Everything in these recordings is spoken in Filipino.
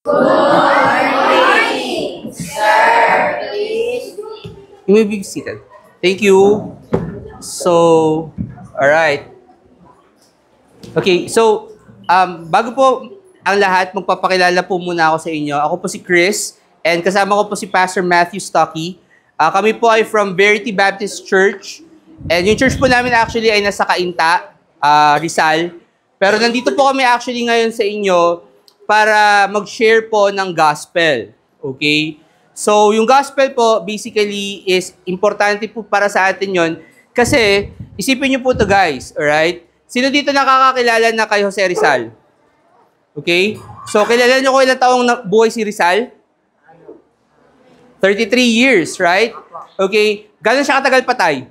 morning, sir. Please. You may be seated. Thank you. So, alright. Okay, so, bago po ang lahat, magpapakilala po muna ako sa inyo. Ako po si Chris, and kasama ko po si Pastor Matthew Stocky. Kami po ay from Verity Baptist Church, and yung church po namin actually ay nasa Cainta, Rizal. Pero nandito po kami actually ngayon sa inyo para mag-share po ng gospel. Okay? So, yung gospel po, basically, is importante po para sa atin yon. Kasi, isipin nyo po to guys, alright? Sino dito nakakakilala na kay Jose Rizal? Okay? So, kilala nyo ko ilang taong buhay si Rizal? 33 years, right? Okay? Gano'n siya katagal patay?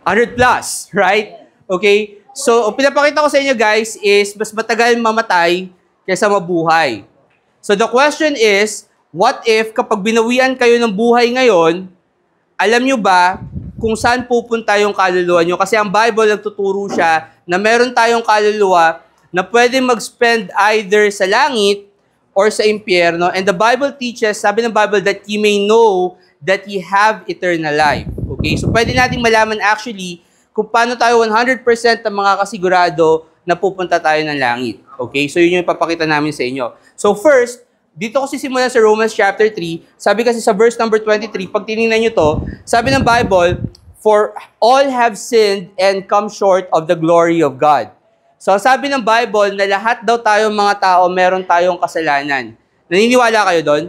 100 plus, right? Okay? So, pinapakita ko sa inyo guys is mas matagal mamatay kaysa mabuhay. So, the question is, what if kapag binawian kayo ng buhay ngayon, alam nyo ba kung saan pupunta yung kaluluwa nyo? Kasi ang Bible nagtuturo siya na meron tayong kaluluwa na pwede mag-spend either sa langit or sa impyerno. And the Bible teaches, sabi ng Bible, that ye may know that ye have eternal life. Okay? So, pwede nating malaman actually kung paano tayo 100% ng mga kasigurado na pupunta tayo ng langit. Okay? So, yun yung ipapakita namin sa inyo. So, first, dito ko sisimulan sa Romans chapter 3. Sabi kasi sa verse number 23, pag tinignan nyo to, sabi ng Bible, for all have sinned and come short of the glory of God. So, sabi ng Bible na lahat daw tayong mga tao, meron tayong kasalanan. Naniniwala kayo doon?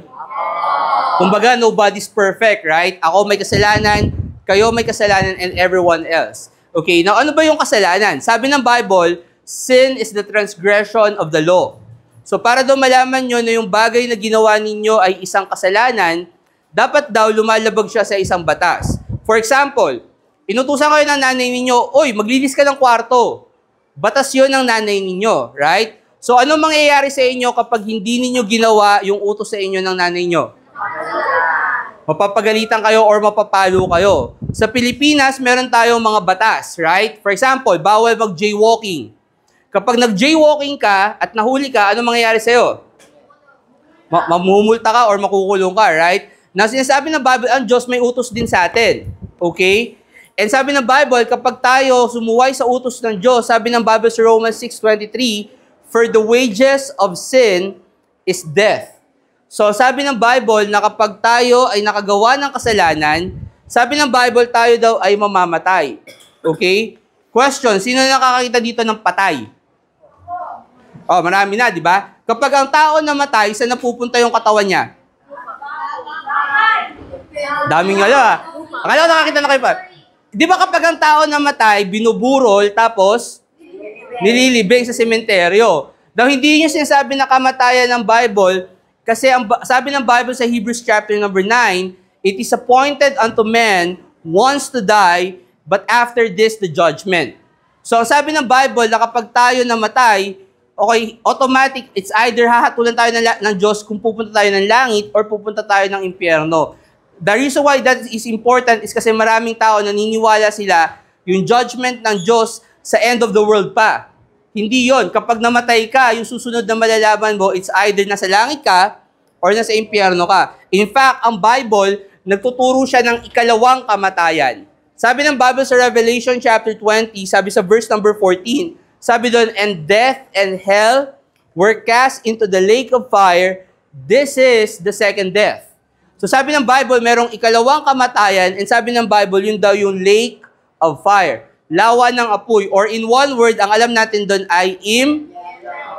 Kumbaga, nobody's perfect, right? Ako may kasalanan, kayo may kasalanan, and everyone else. Okay, now ano ba yung kasalanan? Sabi ng Bible, sin is the transgression of the law. So para daw malaman nyo na yung bagay na ginawa ninyo ay isang kasalanan, dapat daw lumalabag siya sa isang batas. For example, inutusan kayo ng nanay ninyo, oy, maglinis ka ng kwarto. Batas yun ng nanay ninyo, right? So ano mangyayari sa inyo kapag hindi ninyo ginawa yung utos sa inyo ng nanay nyo? Mapapagalitan kayo or mapapalo kayo. Sa Pilipinas, meron tayong mga batas, right? For example, bawal mag-jaywalking. Kapag nag-jaywalking ka at nahuli ka, ano mangyayari sa'yo? Mamumulta ka or makukulong ka, right? Na sinasabi ng Bible, ang Diyos may utos din sa atin. Okay? And sabi ng Bible, kapag tayo sumuway sa utos ng Diyos, sabi ng Bible sa Romans 6:23, for the wages of sin is death. So, sabi ng Bible na kapag tayo ay nakagawa ng kasalanan, sabi ng Bible tayo daw ay mamamatay. Okay? Question, sino nakakakita dito ng patay? Oh, marami na, di ba? Kapag ang tao namatay, saan napupunta yung katawan niya? Daming nga. Akala ko nakakita na kayo pa. Di ba kapag ang tao namatay, binuburol, tapos nililibing sa sementeryo? Daw hindi niyo sinasabi na kamatayan ng Bible. Kasi sabi ng Bible sa Hebrews chapter number 9, it is appointed unto men once to die, but after this, the judgment. So, sabi ng Bible na kapag tayo namatay, okay, automatic, it's either hahatulan tayo ng Diyos kung pupunta tayo ng langit or pupunta tayo ng impyerno. The reason why that is important is kasi maraming tao naniniwala sila yung judgment ng Diyos sa end of the world pa. Hindi yon. Kapag namatay ka, yung susunod na malalaman mo, it's either nasa langit ka or nasa impyerno ka. In fact, ang Bible, nagtuturo siya ng ikalawang kamatayan. Sabi ng Bible sa Revelation chapter 20, sabi sa verse number 14, sabi doon, and death and hell were cast into the lake of fire. This is the second death. So sabi ng Bible, merong ikalawang kamatayan, and sabi ng Bible, yun daw yung lake of fire. Lawa ng apoy, or in one word, ang alam natin doon ay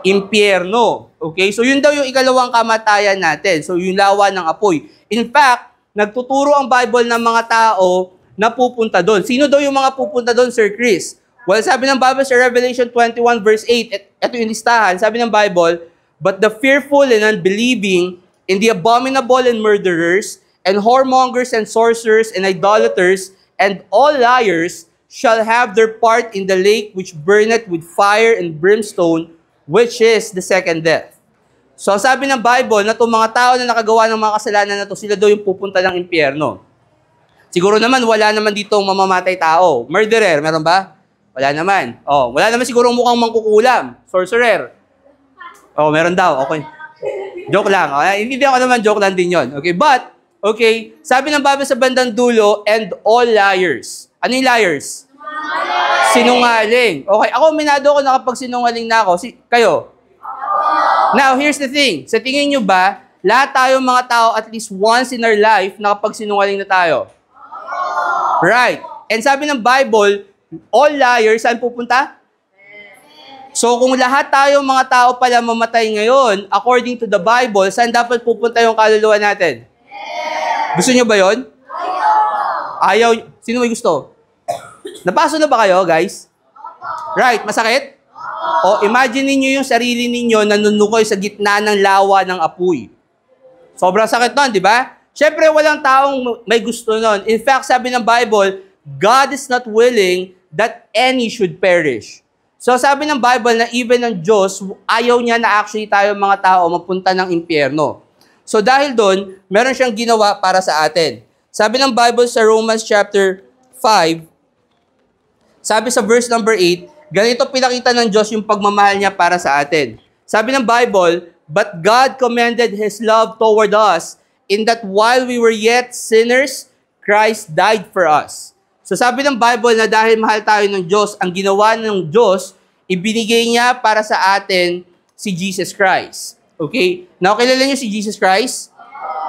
impyerno. Okay? So yun daw yung ikalawang kamatayan natin. So yung lawa ng apoy. In fact, nagtuturo ang Bible ng mga tao na pupunta doon. Sino daw yung mga pupunta doon, Sir Chris? Well, sabi ng Bible sa Revelation 21 verse 8, ito yung listahan, sabi ng Bible, but the fearful and unbelieving, and the abominable and murderers, and whoremongers and sorcerers and idolaters, and all liars, shall have their part in the lake which burneth with fire and brimstone, which is the second death. So sabi ng Bible na itong mga tao na nakagawa ng mga kasalanan na ito, sila daw yung pupunta ng impyerno. Siguro naman, wala naman ditong mamamatay tao. Murderer, meron ba? Wala naman. Oh, wala naman siguro mukhang mangkukulam. Sorcerer. Oh, meron daw. Okay. Joke lang. Hindi ako naman, joke lang din yon. Okay, but, okay, sabi ng Bible sa bandang dulo, and all liars. Ano yung liars? Sinungaling. Okay, ako minado ako na kapag sinungaling na ako. Kayo? Now, here's the thing. Sa tingin nyo ba, lahat tayong mga tao at least once in our life nakapagsinungaling na tayo? Right. And sabi ng Bible, all liars, saan pupunta? So kung lahat tayong mga tao pala mamatay ngayon, according to the Bible, saan dapat pupunta yung kaluluwa natin? Gusto nyo ba yon? Ayaw. Sino may gusto? Napaso na ba kayo, guys? Right. Masakit? O imagine niyo yung sarili ninyo nanunukoy sa gitna ng lawa ng apoy. Sobrang sakit nun, di ba? Siyempre, walang taong may gusto nun. In fact, sabi ng Bible, God is not willing that any should perish. So sabi ng Bible na even ng Diyos, ayaw niya na actually tayo mga tao mapunta ng impyerno. So dahil doon, meron siyang ginawa para sa atin. Sabi ng Bible sa Romans chapter 5, sabi sa verse number 8, ganito pinakita ng Diyos yung pagmamahal niya para sa atin. Sabi ng Bible, but God commended His love toward us in that while we were yet sinners, Christ died for us. So sabi ng Bible na dahil mahal tayo ng Diyos, ang ginawa ng Diyos, ibinigay niya para sa atin si Jesus Christ. Okay? Now, kilala niyo si Jesus Christ?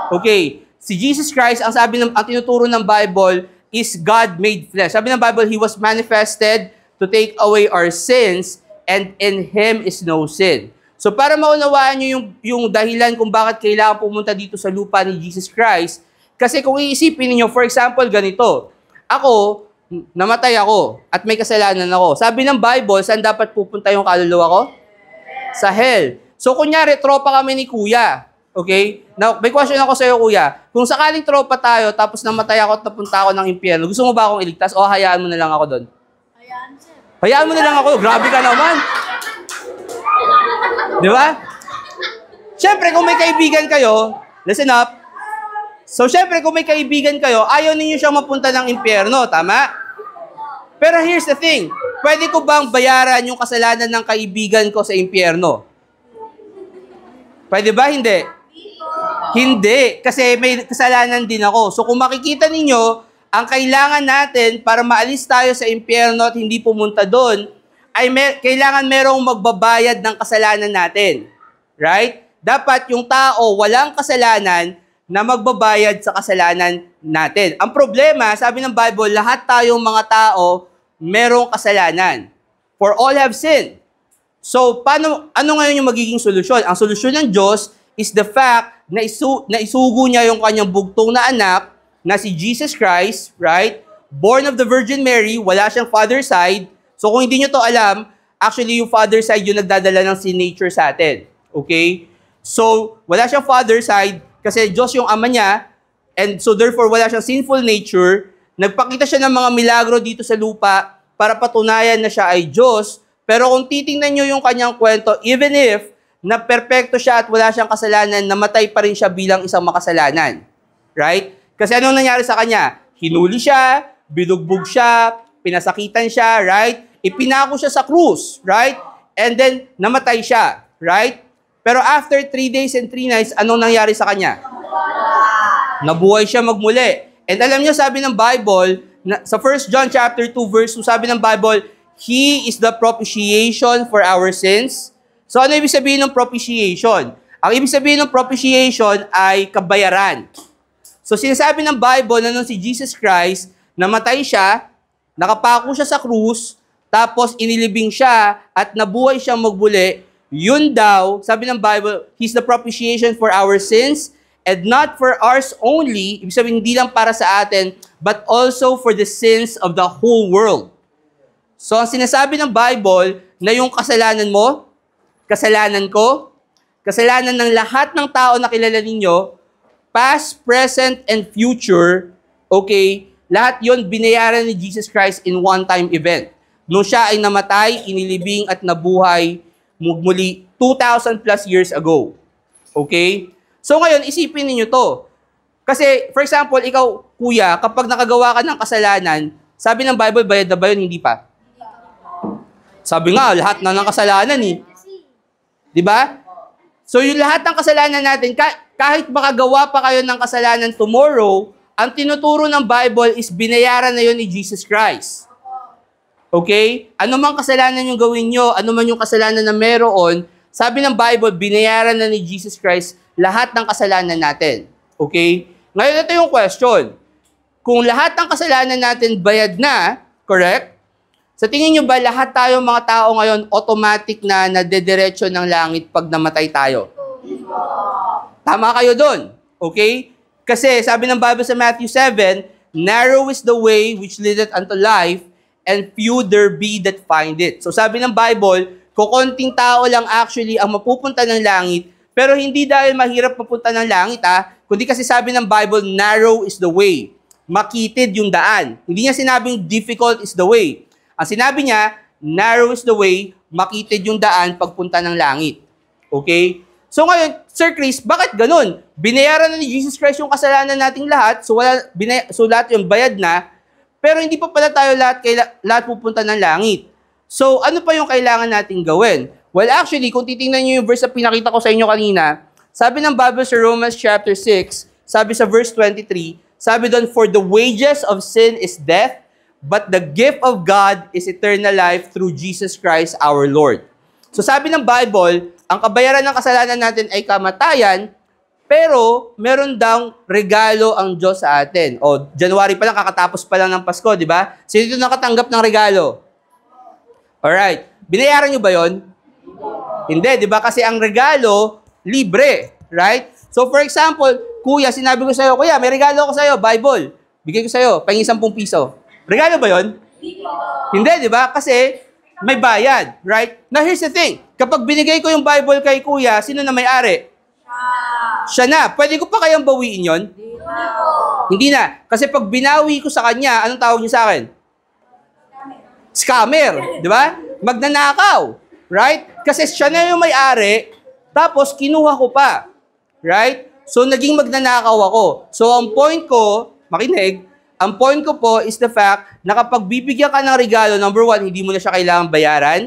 Okay. Si Jesus Christ, ang tinuturo ng Bible is God made flesh. Sabi ng Bible, He was manifested to take away our sins and in Him is no sin. So para maunawaan niyo yung dahilan kung bakit kailangan pumunta dito sa lupa ni Jesus Christ, kasi kung iisipin niyo, for example, ganito, ako, namatay ako at may kasalanan ako. Sabi ng Bible, saan dapat pupunta yung kaluluwa ko? Sa hell. So kunyari, tropa kami ni Kuya. Okay? Now, may question ako sa iyo, Kuya. Kung sakaling tropa tayo, tapos namatay ako at napunta ako ng impyerno, gusto mo ba akong iligtas o hayaan mo na lang ako doon? Hayaan, sir. Hayaan mo na lang ako. Grabe ka naman. Di ba? Siyempre, kung may kaibigan kayo, listen up. So, siyempre, kung may kaibigan kayo, ayaw ninyo siyang mapunta ng impyerno. Tama? Pero here's the thing. Pwede ko bang bayaran yung kasalanan ng kaibigan ko sa impyerno? Pwede ba? Hindi. Hindi. Kasi may kasalanan din ako. So, kung makikita ninyo, ang kailangan natin para maalis tayo sa impyerno at hindi pumunta doon, ay kailangan merong magbabayad ng kasalanan natin. Right? Dapat yung tao walang kasalanan na magbabayad sa kasalanan natin. Ang problema, sabi ng Bible, lahat tayong mga tao merong kasalanan. For all have sinned. So, ano ngayon yung magiging solusyon? Ang solusyon ng Diyos is the fact na isugo niya yung kanyang bugtong na anak na si Jesus Christ, right? Born of the Virgin Mary, wala siyang father side. So, kung hindi nyo to alam, actually yung father side yung nagdadala ng sin nature sa atin. Okay? So, wala siyang father side kasi Diyos yung ama niya, and so therefore wala siyang sinful nature. Nagpakita siya ng mga milagro dito sa lupa para patunayan na siya ay Diyos. Pero kung titingnan nyo yung kanyang kwento, even if na perpekto siya at wala siyang kasalanan, namatay pa rin siya bilang isang makasalanan. Right? Kasi anong nangyari sa kanya? Hinuli siya, binugbog siya, pinasakitan siya, right? Ipinako siya sa krus, right? And then, namatay siya, right? Pero after 3 days and 3 nights, anong nangyari sa kanya? Nabuhay siya magmuli. And alam niyo, sabi ng Bible, sa 1 John chapter 2 verse 2, sabi ng Bible, He is the propitiation for our sins. So ano ibig sabihin ng propitiation? Ang ibig sabihin ng propitiation ay kabayaran. So sinasabi ng Bible na nung si Jesus Christ, namatay siya, nakapako siya sa krus, tapos inilibing siya at nabuhay siyang magbuli, yun daw, sabi ng Bible, He's the propitiation for our sins, and not for ours only, ibig sabihin hindi lang para sa atin, but also for the sins of the whole world. So, ang sinasabi ng Bible, na yung kasalanan mo, kasalanan ko, kasalanan ng lahat ng tao na kilala ninyo, past, present, and future, okay, lahat yon binayaran ni Jesus Christ in one-time event. Nung siya ay namatay, inilibing at nabuhay muli 2,000 plus years ago. Okay? So ngayon, isipin niyo to. Kasi, for example, ikaw, kuya, kapag nakagawa ka ng kasalanan, sabi ng Bible, bayad na ba yun? Hindi pa. Sabi nga, lahat na ng kasalanan eh. Di ba? So yung lahat ng kasalanan natin, kahit makagawa pa kayo ng kasalanan tomorrow, ang tinuturo ng Bible is binayaran na yun ni Jesus Christ. Okay? Ano mang kasalanan yung gawin nyo, ano man yung kasalanan na meron, sabi ng Bible, binayaran na ni Jesus Christ lahat ng kasalanan natin. Okay? Ngayon, ito yung question. Kung lahat ng kasalanan natin bayad na, correct? Sa tingin nyo ba lahat tayo mga tao ngayon automatic na nadediretso ng langit pag namatay tayo? Tama kayo doon. Okay? Kasi sabi ng Bible sa Matthew 7, narrow is the way which leadeth unto life, and few there be that find it. So sabi ng Bible, kukonting tao lang actually ang mapupunta ng langit, pero hindi dahil mahirap mapunta ng langit kundi kasi sabi ng Bible, narrow is the way. Makitid yung daan. Hindi niya sinabing difficult is the way. Ang sinabi niya, narrow is the way, makitid yung daan pagpunta ng langit. Okay? So ngayon, Sir Chris, bakit ganun? Binayaran na ni Jesus Christ yung kasalanan nating lahat, so lahat yung bayad na, pero hindi pa pala tayo lahat pupunta ng langit. So ano pa yung kailangan nating gawin? Well, actually, kung titingnan niyo yung verse na pinakita ko sa inyo kanina, sabi ng Bible sa Romans chapter 6, sabi sa verse 23, sabi doon, for the wages of sin is death, but the gift of God is eternal life through Jesus Christ our Lord. So sabi ng Bible, ang kabayaran ng kasalanan natin ay kamatayan, pero meron daw regalo ang Diyos sa atin. O, January pa lang, kakatapos pa lang ng Pasko, di ba? Sino dito nakatanggap ng regalo? Alright. Binayaran nyo ba yon? Hindi, di ba? Kasi ang regalo, libre. Right? So, for example, kuya, sinabi ko sa'yo, kuya, may regalo ako sa'yo, Bible. Bigay ko sa'yo, pahingin 10 piso. Regalo ba yon? Hindi, di ba? Kasi may bayad. Right? Now, here's the thing. Kapag binigay ko yung Bible kay kuya, sino na may-ari? Siya na. Pwede ko pa kayang bawiin yon? Hindi na. Kasi pag binawi ko sa kanya, anong tawag niyo sa akin? Scammer. Di ba? Magnanakaw. Right? Kasi siya na yung may-ari, tapos kinuha ko pa. Right? So, naging magnanakaw ako. So, ang point ko, makinig, ang point ko po is the fact na kapag bibigyan ka ng regalo, number one, hindi mo na siya kailangang bayaran,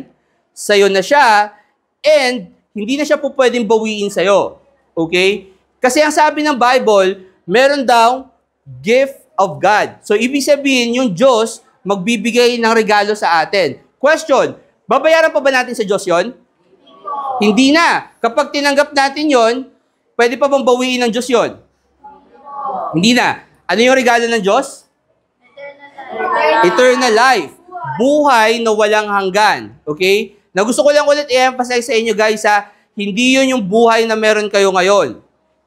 sa'yo na siya, and hindi na siya po pwedeng bawiin sa'yo. Okay? Kasi ang sabi ng Bible, meron daw gift of God. So, ibig sabihin, yung Diyos magbibigay ng regalo sa atin. Question, babayaran pa ba natin sa Diyos yon? Hindi na. Kapag tinanggap natin yon, pwede pa bang bawiin ng Diyos yon? Hindi na. Ano yung regalo ng Diyos? Eternal life. Buhay na walang hanggan. Okay? Na gusto ko lang ulit i-emphasize sa inyo guys hindi yun yung buhay na meron kayo ngayon.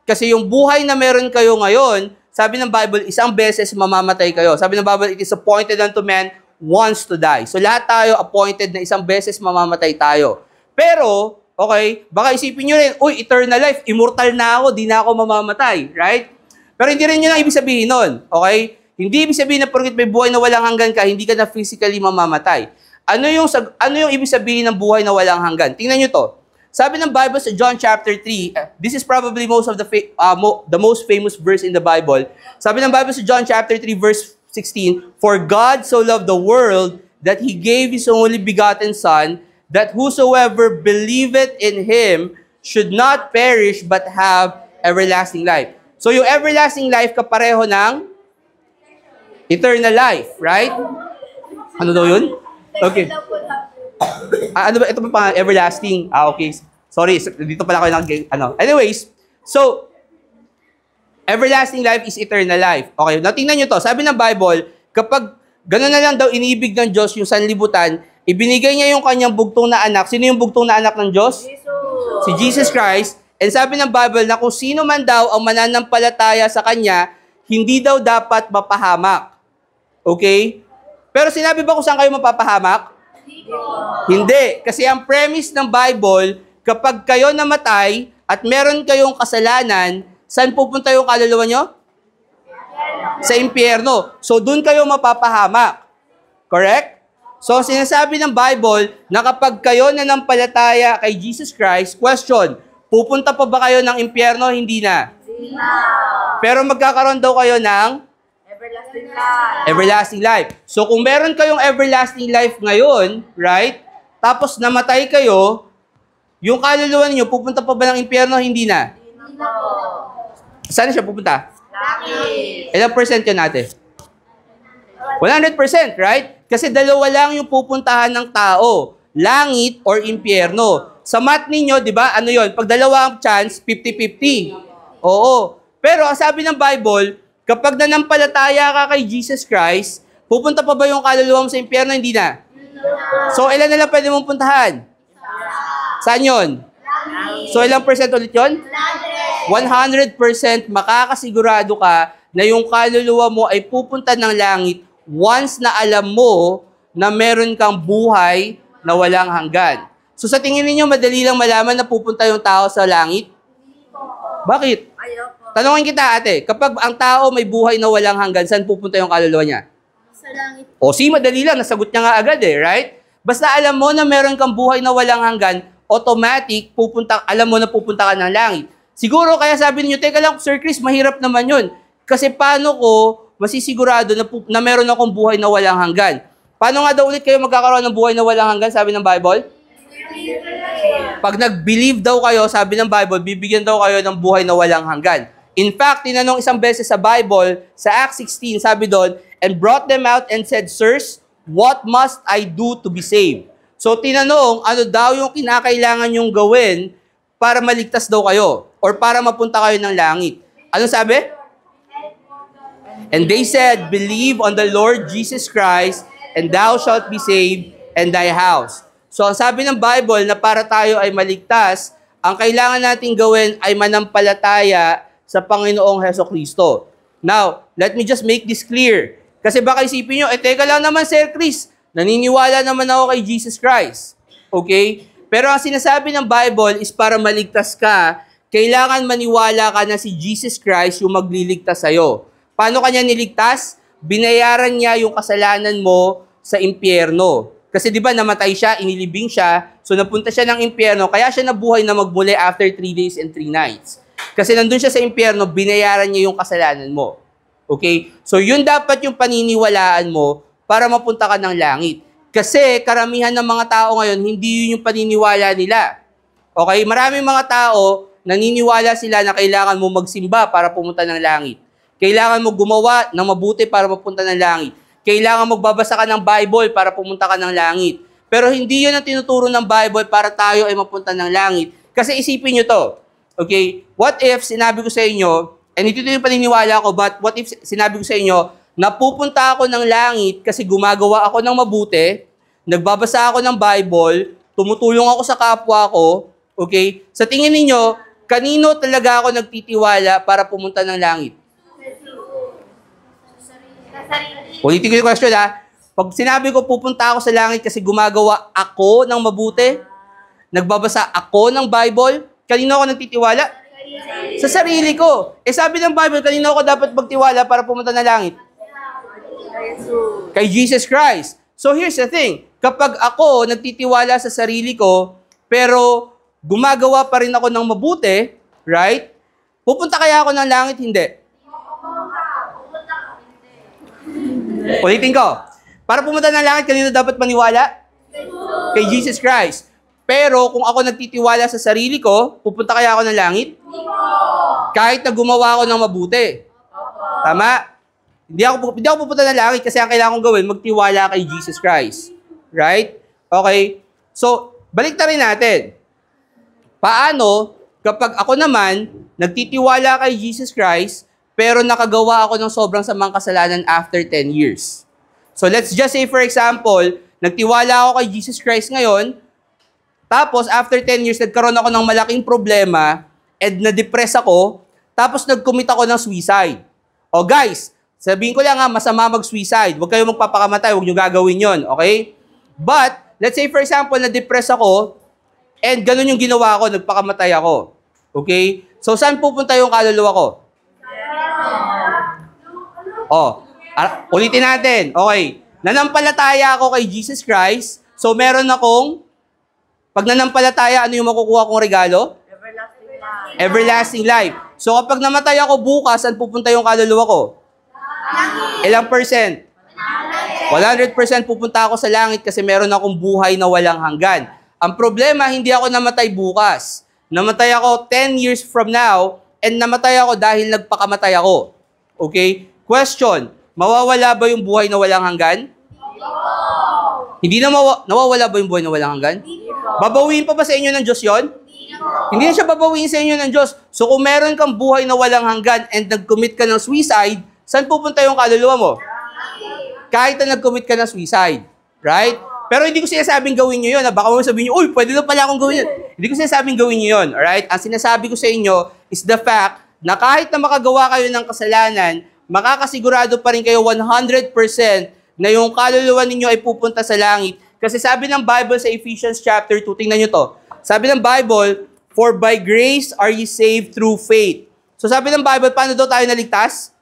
Kasi yung buhay na meron kayo ngayon, sabi ng Bible, isang beses mamamatay kayo. Sabi ng Bible, it is appointed unto man once to die. So lahat tayo appointed na isang beses mamamatay tayo. Pero, okay, baka isipin nyo rin, uy, eternal life, immortal na ako, di na ako mamamatay. Right? Pero hindi rin yun ang ibig sabihin nun. Okay? Hindi ibig sabihin na porket may buhay na walang hanggan ka, hindi ka na physically mamamatay. Ano yung ibig sabihin ng buhay na walang hanggan? Tingnan nyo to. Sabi ng Bible sa John chapter 3, this is probably the most famous verse in the Bible. Sabi ng Bible sa John chapter 3 verse 16, for God so loved the world that He gave His only begotten Son, that whosoever believeth in Him should not perish but have everlasting life. So yung everlasting life kapareho ng eternal life, right? Ano daw yun? Okay. Ano ba? Ito pa everlasting. Okay. Sorry, dito pala ako Anyways, so, everlasting life is eternal life. Okay, now tingnan nyo to. Sabi ng Bible, kapag gano'n na lang daw inibig ng Diyos yung sanlibutan, ibinigay niya yung kanyang bugtong na anak. Sino yung bugtong na anak ng Diyos? Jesus. Si Jesus Christ. And sabi ng Bible na kung sino man daw ang mananampalataya sa Kanya, hindi daw dapat mapahamak. Okay? Pero sinabi ba kung saan kayo mapapahamak? Hindi. Kasi ang premise ng Bible, kapag kayo namatay at meron kayong kasalanan, saan pupunta yung kaluluwa nyo? Sa impyerno. So, dun kayo mapapahamak. Correct? So, sinasabi ng Bible na kapag kayo nanampalataya kay Jesus Christ, question, pupunta pa ba kayo ng impyerno? Hindi na. Pero magkakaroon daw kayo ng Everlasting life. everlasting life. So, kung meron kayong everlasting life ngayon, right? Tapos namatay kayo, yung kaluluwa ninyo, pupunta pa ba ng impyerno? Hindi na. Hindi na po. Saan siya pupunta? Langit. Ilang percent yun natin? 100%, right? Kasi dalawa lang yung pupuntahan ng tao. Langit or impyerno. Sa math ninyo, di ba, ano yun? Pag dalawa ang chance, 50-50. Oo. Pero ang sabi ng Bible, kapag nanampalataya ka kay Jesus Christ, pupunta pa ba yung kaluluwa mo sa impyerno? Hindi na. So, ilan na lang pwede mong puntahan? Saan yun? So, ilang percent ulit yun? 100% makakasigurado ka na yung kaluluwa mo ay pupunta ng langit once na alam mo na meron kang buhay na walang hanggan. So sa tingin niyo madali lang malaman na pupunta yung tao sa langit? Bakit? Ayoko. Tanungin kita ate, kapag ang tao may buhay na walang hanggan, saan pupunta yung kaluluwa niya? Sa langit. O madali lang, nasagot niya nga agad right? Basta alam mo na meron kang buhay na walang hanggan, automatic, alam mo na pupunta ka ng langit. Siguro kaya sabi niyo, teka lang Sir Chris, mahirap naman yun. Kasi paano ko masisigurado na meron akong buhay na walang hanggan? Paano nga daw ulit kayo magkakaroon ng buhay na walang hanggan, sabi ng Bible? Pag nag-believe daw kayo, sabi ng Bible, bibigyan daw kayo ng buhay na walang hanggan. In fact, tinanong isang beses sa Bible, sa Acts 16, sabi doon, and brought them out and said, Sirs, what must I do to be saved? So tinanong, ano daw yung kinakailangan yung gawin para maligtas daw kayo or para mapunta kayo ng langit? Ano sabi? And they said, believe on the Lord Jesus Christ, and thou shalt be saved, and thy house. So, ang sabi ng Bible na para tayo ay maligtas, ang kailangan nating gawin ay manampalataya sa Panginoong Hesukristo. Now, let me just make this clear. Kasi baka isipin nyo, teka lang naman, Sir Chris, naniniwala naman ako kay Jesus Christ. Okay? Pero ang sinasabi ng Bible is para maligtas ka, kailangan maniwala ka na si Jesus Christ yung magliligtas sa'yo. Paano kanya niligtas? Binayaran niya yung kasalanan mo sa impyerno. Kasi di ba namatay siya, inilibing siya, so napunta siya ng impyerno, kaya siya nabuhay na magmuli after 3 days and 3 nights. Kasi nandun siya sa impyerno, binayaran niya yung kasalanan mo. Okay? So yun dapat yung paniniwalaan mo para mapunta ka ng langit. Kasi karamihan ng mga tao ngayon, hindi yun yung paniniwala nila. Okay? Maraming mga tao, naniniwala sila na kailangan mo magsimba para pumunta ng langit. Kailangan mo gumawa ng mabuti para mapunta ng langit. Kailangan magbabasa ka ng Bible para pumunta ka ng langit. Pero hindi yun ang tinuturo ng Bible para tayo ay mapunta ng langit. Kasi isipin nyo to. Okay? What if sinabi ko sa inyo, and ito yung paniniwala ko, but what if sinabi ko sa inyo, na pupunta ako ng langit kasi gumagawa ako ng mabuti, nagbabasa ako ng Bible, tumutulong ako sa kapwa ko, okay? Sa tingin ninyo, kanino talaga ako nagtitiwala para pumunta ng langit? Ulitin ko yung question Pag sinabi ko pupunta ako sa langit kasi gumagawa ako ng mabuti, nagbabasa ako ng Bible, kanino ako nagtitiwala? Sa sarili ko. Sabi ng Bible, kanino ako dapat magtiwala para pumunta ng langit? Kay Jesus Christ. So here's the thing, kapag ako nagtitiwala sa sarili ko, pero gumagawa pa rin ako ng mabuti, right? Pupunta kaya ako ng langit? Hindi. Ulitin ko. Para pumunta ng langit, kanino dapat maniwala? Kay Jesus Christ. Pero kung ako nagtitiwala sa sarili ko, pupunta kaya ako ng langit? Kahit na gumawa ako ng mabuti. Tama? Hindi ako pupunta ng langit kasi ang kailangan kong gawin, magtiwala kay Jesus Christ. Right? Okay? So, balik na rin natin. Paano kapag ako naman nagtitiwala kay Jesus Christ, pero nakagawa ako ng sobrang samang kasalanan after 10 years. So let's just say for example, nagtiwala ako kay Jesus Christ ngayon, tapos after 10 years, nagkaroon ako ng malaking problema, and na-depress ako, tapos nag-commit ako ng suicide. O guys, sabihin ko lang masama mag-suicide. Huwag kayo magpapakamatay, huwag nyo gagawin yon, okay? But, let's say for example, na-depress ako, and ganun yung ginawa ko, nagpakamatay ako. Okay? So saan pupunta yung kaluluwa ko? Ulitin natin. Okay. Nanampalataya ako kay Jesus Christ. So, meron akong, pag nanampalataya, ano yung makukuha kong regalo? Everlasting life. Everlasting life. So, kapag namatay ako bukas, saan pupunta yung kaluluwa ko? Ilang percent? 100% pupunta ako sa langit kasi meron akong buhay na walang hanggan. Ang problema, hindi ako namatay bukas. Namatay ako 10 years from now, and namatay ako dahil nagpakamatay ako. Okay? Question, mawawala ba yung buhay na walang hanggan? Hindi na nawawala ba yung buhay na walang hanggan? Babawiin pa ba sa inyo ng Diyos yon? Hindi na siya babawiin sa inyo ng Diyos. So kung meron kang buhay na walang hanggan and nag-commit ka ng suicide, saan pupunta yung kaluluwa mo? Kahit na nag-commit ka ng suicide. Right? Pero hindi ko sinasabing gawin nyo yun. Baka mo sabihin nyo, uy, pwede na pala akong gawin yun. Hindi ko sinasabing gawin nyo yun. Alright? Ang sinasabi ko sa inyo is the fact na kahit na makagawa kayo ng kasalanan, makakasigurado pa rin kayo 100% na yung kaluluwa ninyo ay pupunta sa langit. Kasi sabi ng Bible sa Ephesians chapter 2, tingnan nyo to. Sabi ng Bible, for by grace are ye saved through faith. So sabi ng Bible, paano daw tayo naligtas?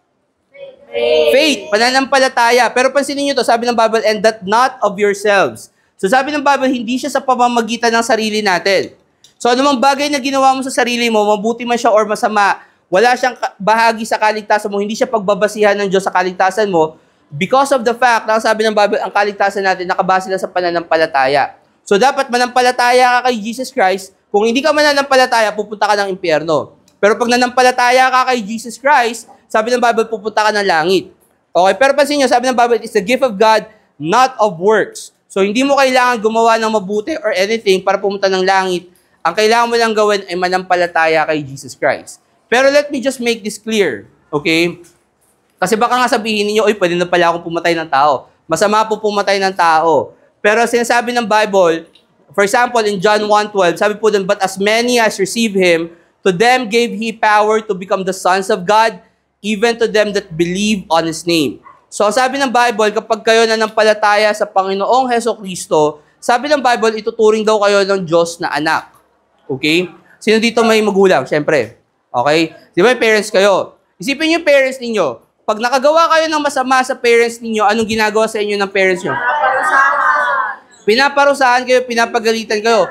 Faith, pananampalataya. Pero pansinin nyo to, sabi ng Bible, and that not of yourselves. So sabi ng Bible, hindi siya sa pamamagitan ng sarili natin. So anumang bagay na ginawa mo sa sarili mo, mabuti man siya or masama, wala siyang bahagi sa kaligtasan mo, hindi siya pagbabasihan ng Diyos sa kaligtasan mo, because of the fact na sabi ng Bible, ang kaligtasan natin nakabase lang sa pananampalataya. So dapat manampalataya ka kay Jesus Christ. Kung hindi ka mananampalataya, pupunta ka ng impyerno. Pero pag nanampalataya ka kay Jesus Christ, sabi ng Bible, pupunta ka ng langit. Okay, pero pansin nyo, sabi ng Bible, it's the gift of God, not of works. So, hindi mo kailangan gumawa ng mabuti or anything para pumunta ng langit. Ang kailangan mo lang gawin ay manampalataya kay Jesus Christ. Pero let me just make this clear, okay? Kasi baka nga sabihin niyo, oy, pwede na pala akong pumatay ng tao. Masama po pumatay ng tao. Pero sinasabi ng Bible, for example, in John 1:12, sabi po dun, but as many as receive Him, to them gave He power to become the sons of God, even to them that believe on His name. So, sabi ng Bible, kapag kayo nanampalataya sa Panginoong Hesukristo, sabi ng Bible, ituturing daw kayo ng Diyos na anak. Okay? Sino dito may magulang? Siyempre. Okay? Di ba parents kayo? Isipin niyo parents ninyo. Pag nakagawa kayo ng masama sa parents ninyo, anong ginagawa sa inyo ng parents nyo? Pinaparusahan kayo, pinapagalitan kayo.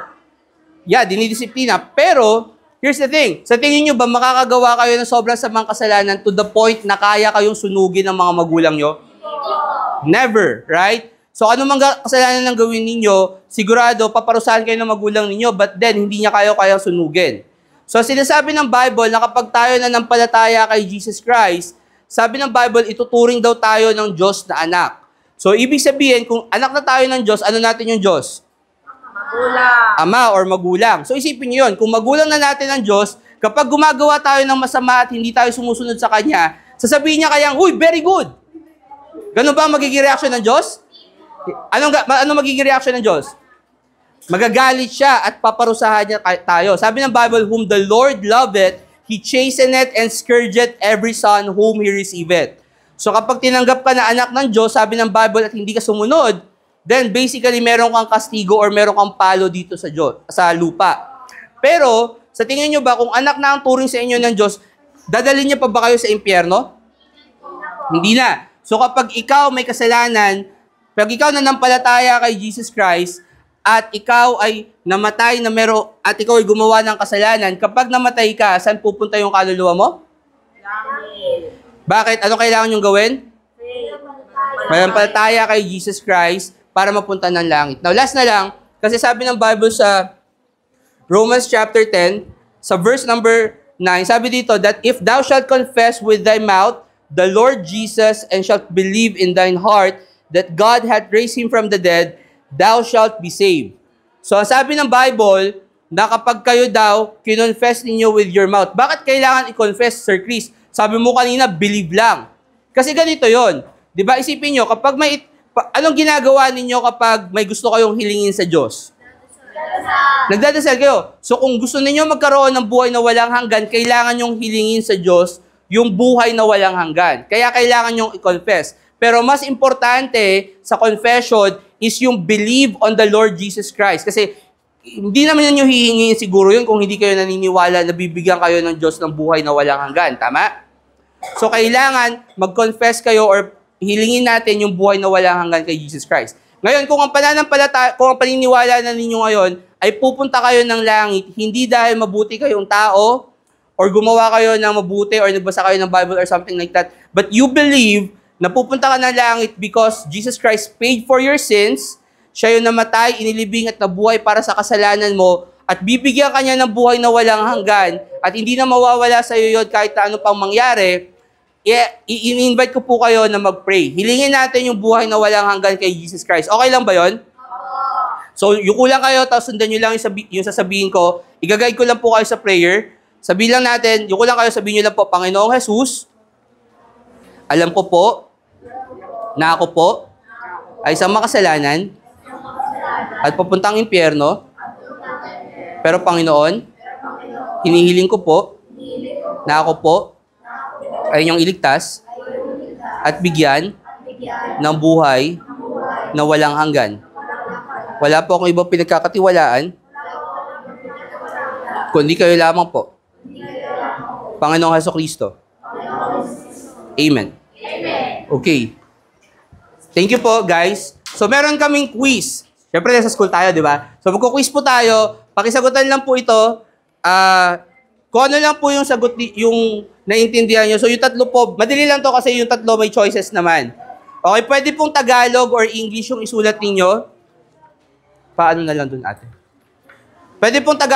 Yeah, dinidisiplina. Pero, here's the thing. Sa tingin nyo ba makakagawa kayo ng sobrang samang kasalanan to the point na kaya kayong sunugin ng mga magulang nyo? Never, right? So ano mang kasalanan ang gawin ninyo, sigurado paparusahan kayo ng magulang ninyo, but then hindi niya kayang sunugin. So sinasabi ng Bible na kapag tayo nanampalataya kay Jesus Christ, sabi ng Bible, ituturing daw tayo ng Diyos na anak. So ibig sabihin, kung anak na tayo ng Diyos, ano natin yung Diyos? Magulang. Ama or magulang. So isipin niyo yun, kung magulang na natin ng Diyos, kapag gumagawa tayo ng masama at hindi tayo sumusunod sa Kanya, sasabihin niya kayang, uy, very good. Ganun ba ang magiging reaction ng Diyos? Anong magiging reaction ng Diyos? Magagalit siya at paparusahan niya tayo. Sabi ng Bible, whom the Lord loveth, He chasteneth and scourgeth every son whom He receiveth. So kapag tinanggap ka na anak ng Diyos, sabi ng Bible at hindi ka sumunod, then basically meron kang kastigo or meron kang palo dito sa Diyos, sa lupa. Pero, sa tingin nyo ba, kung anak na ang turing sa inyo ng Diyos, dadalhin niya pa ba kayo sa impyerno? Hindi na. So kapag ikaw may kasalanan, pag ikaw nanampalataya kay Jesus Christ, at ikaw ay namatay na at ikaw ay gumawa ng kasalanan, kapag namatay ka, saan pupunta yung kaluluwa mo? Bakit? Ano kailangan nyong gawin? Manampalataya kay Jesus Christ para mapunta ng langit. Now, last na lang, kasi sabi ng Bible sa Romans chapter 10, sa verse number 9, sabi dito, that if thou shalt confess with thy mouth the Lord Jesus and shalt believe in thine heart that God hath raised Him from the dead, thou shalt be saved. So, ang sabi ng Bible, na kapag kayo daw, kinonfess ninyo with your mouth. Bakit kailangan i-confess, Sir Chris? Sabi mo kanina, believe lang. Kasi ganito yon. Di ba, isipin nyo, kapag anong ginagawa ninyo kapag may gusto kayong hilingin sa Diyos? Nagdadasal kayo. So kung gusto ninyo magkaroon ng buhay na walang hanggan, kailangan nyong hilingin sa Diyos yung buhay na walang hanggan. Kaya kailangan nyong i-confess. Pero mas importante sa confession is yung believe on the Lord Jesus Christ. Kasi hindi naman ninyo hihingin siguro yun kung hindi kayo naniniwala na bibigyan kayo ng Diyos ng buhay na walang hanggan. Tama? So kailangan mag-confess kayo or hilingin natin yung buhay na walang hanggan kay Jesus Christ. Ngayon, kung ang paniniwala na ninyo ngayon ay pupunta kayo ng langit, hindi dahil mabuti kayong tao, or gumawa kayo ng mabuti, or nagbasa kayo ng Bible or something like that, but you believe na pupunta ka ng langit because Jesus Christ paid for your sins, siya yung namatay, inilibing at nabuhay para sa kasalanan mo, at bibigyan ka niya ng buhay na walang hanggan, at hindi na mawawala sa iyo yun kahit ano pang mangyari, i-invite ko po kayo na mag-pray. Hilingin natin yung buhay na walang hanggan kay Jesus Christ. Okay lang ba yon? So, yuko lang kayo, tapos sundan nyo lang yung sasabihin ko. Igagayad ko lang po kayo sa prayer. Sabihin lang natin, yuko lang kayo, sabihin nyo lang po, Panginoong Jesus, alam ko po, na ako po, ay isang makasalanan, at papuntang impyerno, pero Panginoon, hinihiling ko po, na ako po, ay inyong iligtas, at bigyan ng buhay na walang hanggan. Wala po akong ibang pinagkakatiwalaan, kundi kayo lamang po. Panginoong Hesukristo. Amen. Okay. Thank you po, guys. So, meron kaming quiz. Siyempre, nasa school tayo, di ba? So, magkuquiz po tayo. Pakisagutan lang po ito. Kung ano lang po yung sagot, yung naiintindihan nyo. So, yung tatlo po, madali lang to kasi yung tatlo may choices naman. Okay, pwede pong Tagalog or English yung isulat ninyo. Paano na lang dun, ate? Pwede pong Tagalog